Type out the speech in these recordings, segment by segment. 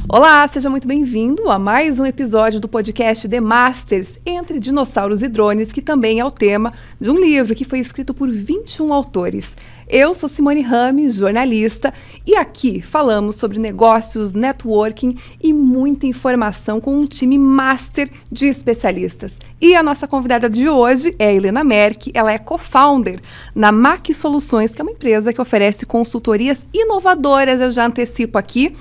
Olá, seja muito bem-vindo a mais um episódio do podcast The Masters, Entre Dinossauros e Drones, que também é o tema de um livro que foi escrito por 21 autores. Eu sou Simone Rames, jornalista, e aqui falamos sobre negócios, networking e muita informação com um time master de especialistas. E a nossa convidada de hoje é a Helena Merck, ela é co-founder na MAC Soluções, que é uma empresa que oferece consultorias inovadoras, eu já antecipo aqui.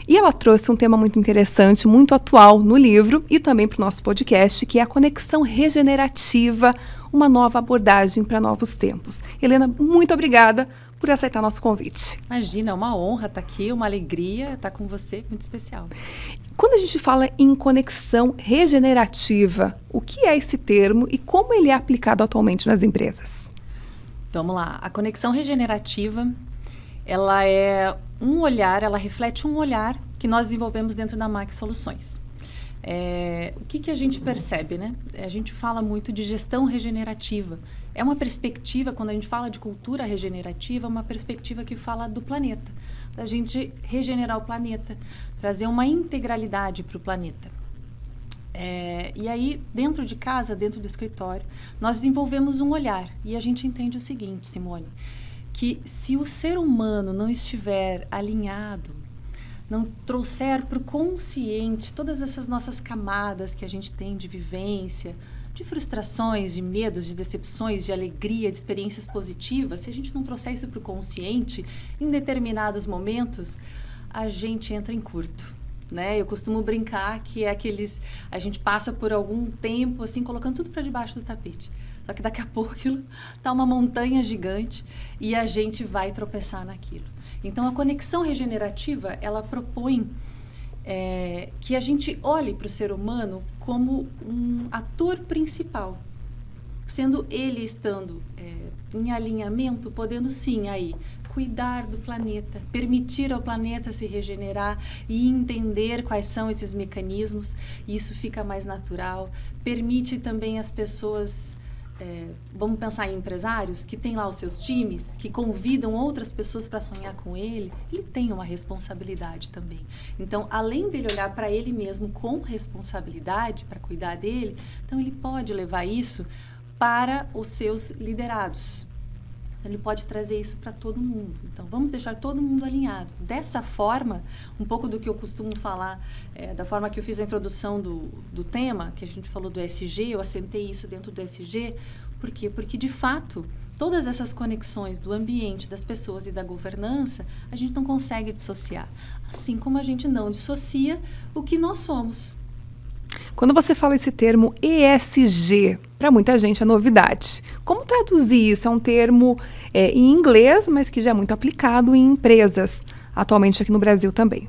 E ela trouxe um tema muito interessante, muito atual no livro e também para o nosso podcast, que é a conexão regenerativa, uma nova abordagem para novos tempos. Helena, muito obrigada por aceitar nosso convite. Imagina, é uma honra estar aqui, uma alegria estar com você, muito especial. Quando a gente fala em conexão regenerativa, o que é esse termo e como ele é aplicado atualmente nas empresas? Vamos lá, a conexão regenerativa, ela é um olhar, ela reflete um olhar que nós desenvolvemos dentro da MAC Soluções. O que a gente percebe, né? A gente fala muito de gestão regenerativa. É uma perspectiva, quando a gente fala de cultura regenerativa, uma perspectiva que fala do planeta, da gente regenerar o planeta, trazer uma integralidade para o planeta. E aí, dentro de casa, dentro do escritório, nós desenvolvemos um olhar e a gente entende o seguinte, Simone, que se o ser humano não estiver alinhado, não trouxer para o consciente todas essas nossas camadas que a gente tem de vivência, de frustrações, de medos, de decepções, de alegria, de experiências positivas, se a gente não trouxer isso para o consciente, em determinados momentos, a gente entra em curto. Né? Eu costumo brincar que a gente passa por algum tempo assim, colocando tudo para debaixo do tapete. Só que daqui a pouco aquilo está uma montanha gigante e a gente vai tropeçar naquilo. Então, a conexão regenerativa, ela propõe que a gente olhe para o ser humano como um ator principal, sendo ele estando em alinhamento, podendo sim aí cuidar do planeta, permitir ao planeta se regenerar e entender quais são esses mecanismos. Isso fica mais natural, permite também as pessoas... vamos pensar em empresários que têm lá os seus times, que convidam outras pessoas para sonhar com ele tem uma responsabilidade também. Então, além dele olhar para ele mesmo com responsabilidade, para cuidar dele, então ele pode levar isso para os seus liderados. Ele pode trazer isso para todo mundo. Então, vamos deixar todo mundo alinhado. Dessa forma, um pouco do que eu costumo falar, da forma que eu fiz a introdução do tema, que a gente falou do ESG, eu assentei isso dentro do ESG. Por quê? Porque, de fato, todas essas conexões do ambiente, das pessoas e da governança, a gente não consegue dissociar. Assim como a gente não dissocia o que nós somos. Quando você fala esse termo ESG, para muita gente é novidade. Como traduzir isso? É um termo em inglês, mas que já é muito aplicado em empresas, atualmente aqui no Brasil também.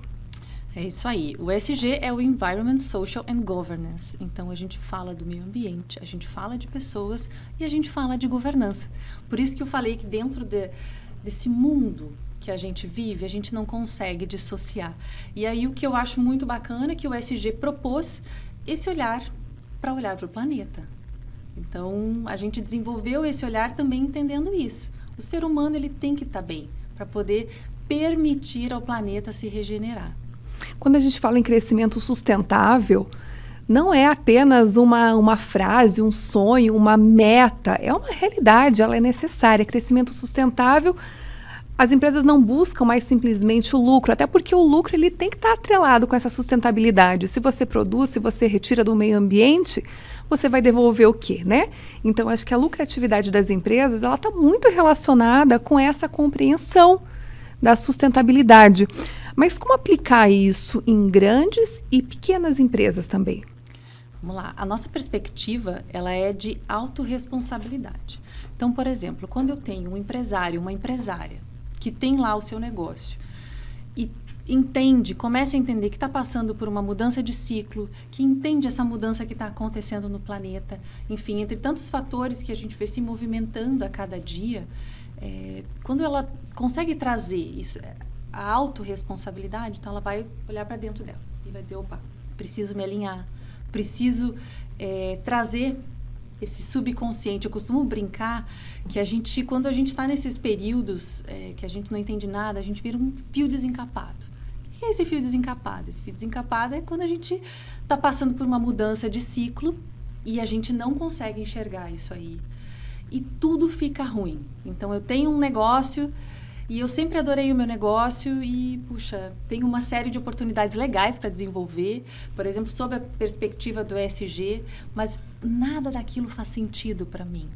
É isso aí. O ESG é o Environment, Social and Governance. Então, a gente fala do meio ambiente, a gente fala de pessoas e a gente fala de governança. Por isso que eu falei que dentro desse mundo que a gente vive, a gente não consegue dissociar. E aí, o que eu acho muito bacana é que o ESG propôs esse olhar para o planeta. Então, a gente desenvolveu esse olhar também entendendo isso. O ser humano ele tem que estar bem para poder permitir ao planeta se regenerar. Quando a gente fala em crescimento sustentável, não é apenas uma frase, um sonho, uma meta. É uma realidade, ela é necessária. Crescimento sustentável, as empresas não buscam mais simplesmente o lucro, até porque o lucro ele tem que estar atrelado com essa sustentabilidade. Se você produz, se você retira do meio ambiente, você vai devolver o quê, né? Então, acho que a lucratividade das empresas ela está muito relacionada com essa compreensão da sustentabilidade. Mas como aplicar isso em grandes e pequenas empresas também? Vamos lá. A nossa perspectiva ela é de autorresponsabilidade. Então, por exemplo, quando eu tenho um empresário, uma empresária, que tem lá o seu negócio e começa a entender que está passando por uma mudança de ciclo, que entende essa mudança que está acontecendo no planeta, enfim, entre tantos fatores que a gente vê se movimentando a cada dia, quando ela consegue trazer isso, a autorresponsabilidade, então ela vai olhar para dentro dela e vai dizer, opa, preciso me alinhar, preciso trazer esse subconsciente. Eu costumo brincar que quando a gente está nesses períodos que a gente não entende nada, a gente vira um fio desencapado. O que é esse fio desencapado? Esse fio desencapado é quando a gente está passando por uma mudança de ciclo e a gente não consegue enxergar isso aí. E tudo fica ruim. Então, eu tenho um negócio e eu sempre adorei o meu negócio e, puxa, tenho uma série de oportunidades legais para desenvolver, por exemplo, sob a perspectiva do ESG, mas nada daquilo faz sentido para mim.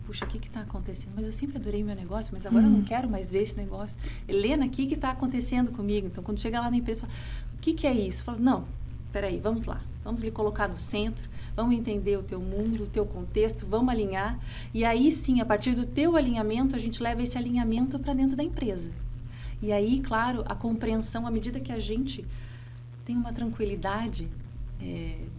Puxa, o que está acontecendo? Mas eu sempre adorei meu negócio, mas agora eu não quero mais ver esse negócio. Helena, o que está acontecendo comigo? Então, quando chega lá na empresa, fala, o que é isso? Eu falo, não, peraí, vamos lá. Vamos lhe colocar no centro, vamos entender o teu mundo, o teu contexto, vamos alinhar. E aí sim, a partir do teu alinhamento, a gente leva esse alinhamento para dentro da empresa. E aí, claro, a compreensão, à medida que a gente tem uma tranquilidade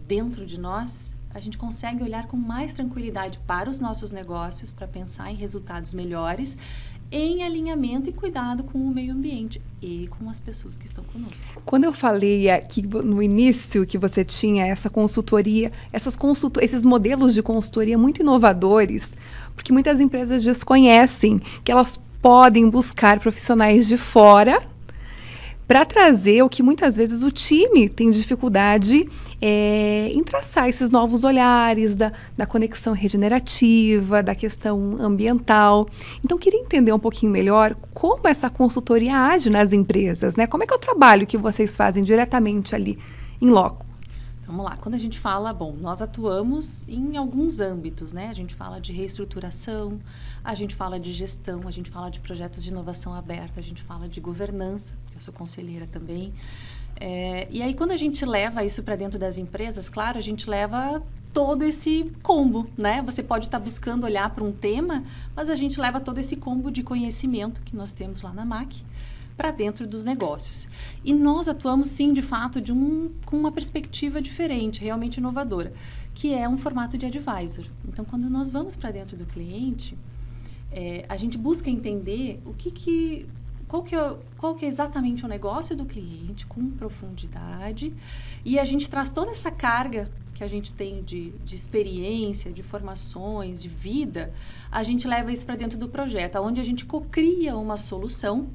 dentro de nós, a gente consegue olhar com mais tranquilidade para os nossos negócios, para pensar em resultados melhores, em alinhamento e cuidado com o meio ambiente e com as pessoas que estão conosco. Quando eu falei aqui no início que você tinha essa consultoria, esses modelos de consultoria muito inovadores, porque muitas empresas desconhecem que elas podem buscar profissionais de fora para trazer o que muitas vezes o time tem dificuldade em traçar esses novos olhares da conexão regenerativa, da questão ambiental. Então, queria entender um pouquinho melhor como essa consultoria age nas empresas, né? Como é que é o trabalho que vocês fazem diretamente ali, em loco? Vamos lá, quando a gente fala, nós atuamos em alguns âmbitos, né? A gente fala de reestruturação, a gente fala de gestão, a gente fala de projetos de inovação aberta, a gente fala de governança, eu sou conselheira também. E aí, quando a gente leva isso para dentro das empresas, claro, a gente leva todo esse combo, né? Você pode estar buscando olhar para um tema, mas a gente leva todo esse combo de conhecimento que nós temos lá na MAC para dentro dos negócios. E nós atuamos, sim, de fato, com uma perspectiva diferente, realmente inovadora, que é um formato de advisor. Então, quando nós vamos para dentro do cliente, a gente busca entender qual que é exatamente o negócio do cliente, com profundidade, e a gente traz toda essa carga que a gente tem de experiência, de formações, de vida, a gente leva isso para dentro do projeto, onde a gente cocria uma solução.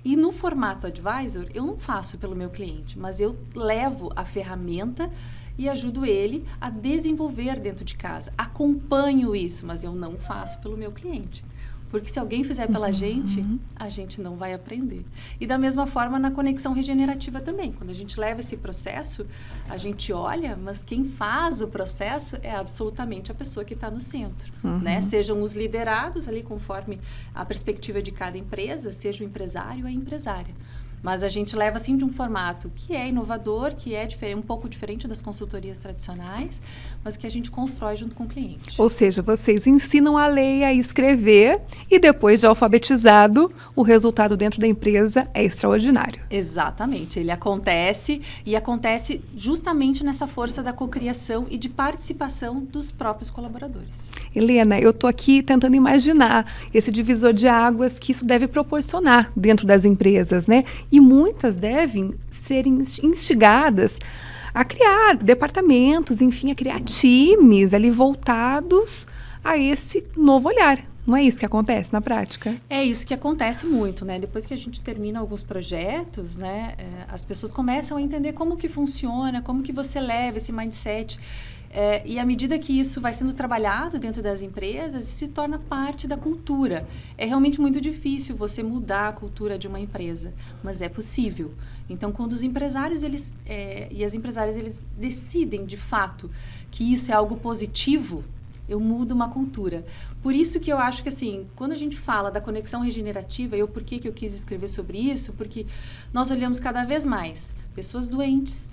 E no formato advisor, eu não faço pelo meu cliente, mas eu levo a ferramenta e ajudo ele a desenvolver dentro de casa. Acompanho isso, mas eu não faço pelo meu cliente. Porque se alguém fizer pela gente, a gente não vai aprender. E da mesma forma na conexão regenerativa também. Quando a gente leva esse processo, a gente olha, mas quem faz o processo é absolutamente a pessoa que está no centro. Né? Sejam os liderados ali conforme a perspectiva de cada empresa, seja o empresário ou a empresária. Mas a gente leva assim de um formato que é inovador, que é um pouco diferente das consultorias tradicionais, mas que a gente constrói junto com o cliente. Ou seja, vocês ensinam a ler, a escrever e depois de alfabetizado, o resultado dentro da empresa é extraordinário. Exatamente. Ele acontece e acontece justamente nessa força da cocriação e de participação dos próprios colaboradores. Helena, eu estou aqui tentando imaginar esse divisor de águas que isso deve proporcionar dentro das empresas, né? E muitas devem ser instigadas a criar departamentos, enfim, a criar times ali voltados a esse novo olhar. Não é isso que acontece na prática? É isso que acontece muito, né? Depois que a gente termina alguns projetos, né? As pessoas começam a entender como que funciona, como que você leva esse mindset. E à medida que isso vai sendo trabalhado dentro das empresas, isso se torna parte da cultura. É realmente muito difícil você mudar a cultura de uma empresa, mas é possível. Então, quando os empresários e as empresárias eles decidem, de fato, que isso é algo positivo, eu mudo uma cultura. Por isso que eu acho que, assim, quando a gente fala da conexão regenerativa, por que eu quis escrever sobre isso? Porque nós olhamos cada vez mais pessoas doentes,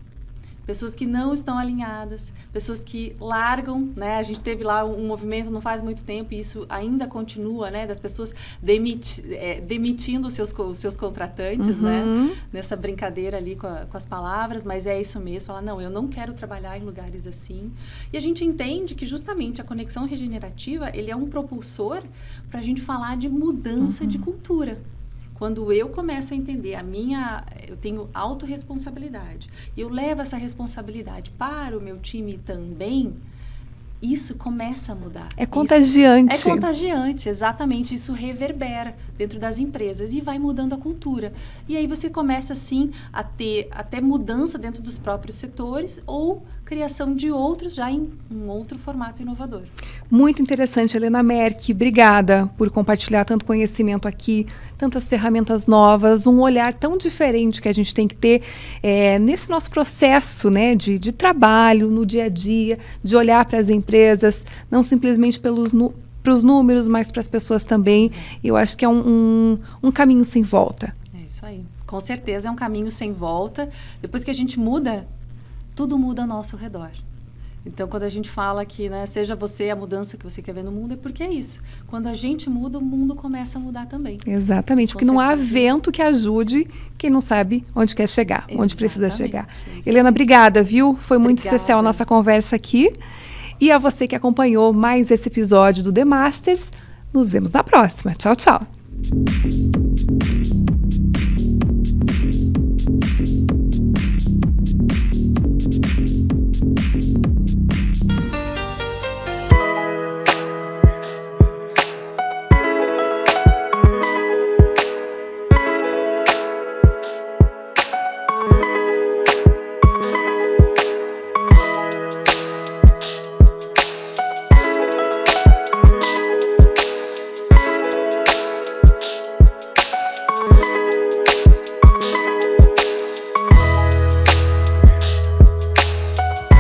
pessoas que não estão alinhadas, pessoas que largam, né? A gente teve lá um movimento não faz muito tempo e isso ainda continua, né? Das pessoas demitindo os seus contratantes, né? Nessa brincadeira ali com as palavras, mas é isso mesmo. Falar, não, eu não quero trabalhar em lugares assim. E a gente entende que justamente a conexão regenerativa, ele é um propulsor para a gente falar de mudança de cultura. Quando eu começo a entender eu tenho autorresponsabilidade, e eu levo essa responsabilidade para o meu time também, isso começa a mudar. É contagiante. É contagiante, exatamente. Isso reverbera dentro das empresas e vai mudando a cultura. E aí você começa, sim, a ter até mudança dentro dos próprios setores ou criação de outros já em um outro formato inovador. Muito interessante, Helena Merck. Obrigada por compartilhar tanto conhecimento aqui, tantas ferramentas novas, um olhar tão diferente que a gente tem que ter nesse nosso processo, né, de trabalho, no dia a dia, de olhar para as empresas, não simplesmente para os números, mas para as pessoas também. Eu acho que é um caminho sem volta. É isso aí. Com certeza é um caminho sem volta. Depois que a gente muda, tudo muda ao nosso redor. Então, quando a gente fala que, né, seja você a mudança que você quer ver no mundo, é porque é isso. Quando a gente muda, o mundo começa a mudar também. Exatamente, porque não há vento que ajude quem não sabe onde quer chegar, onde precisa chegar. Helena, obrigada, viu? Foi muito especial a nossa conversa aqui. E a você que acompanhou mais esse episódio do The Masters, nos vemos na próxima. Tchau, tchau.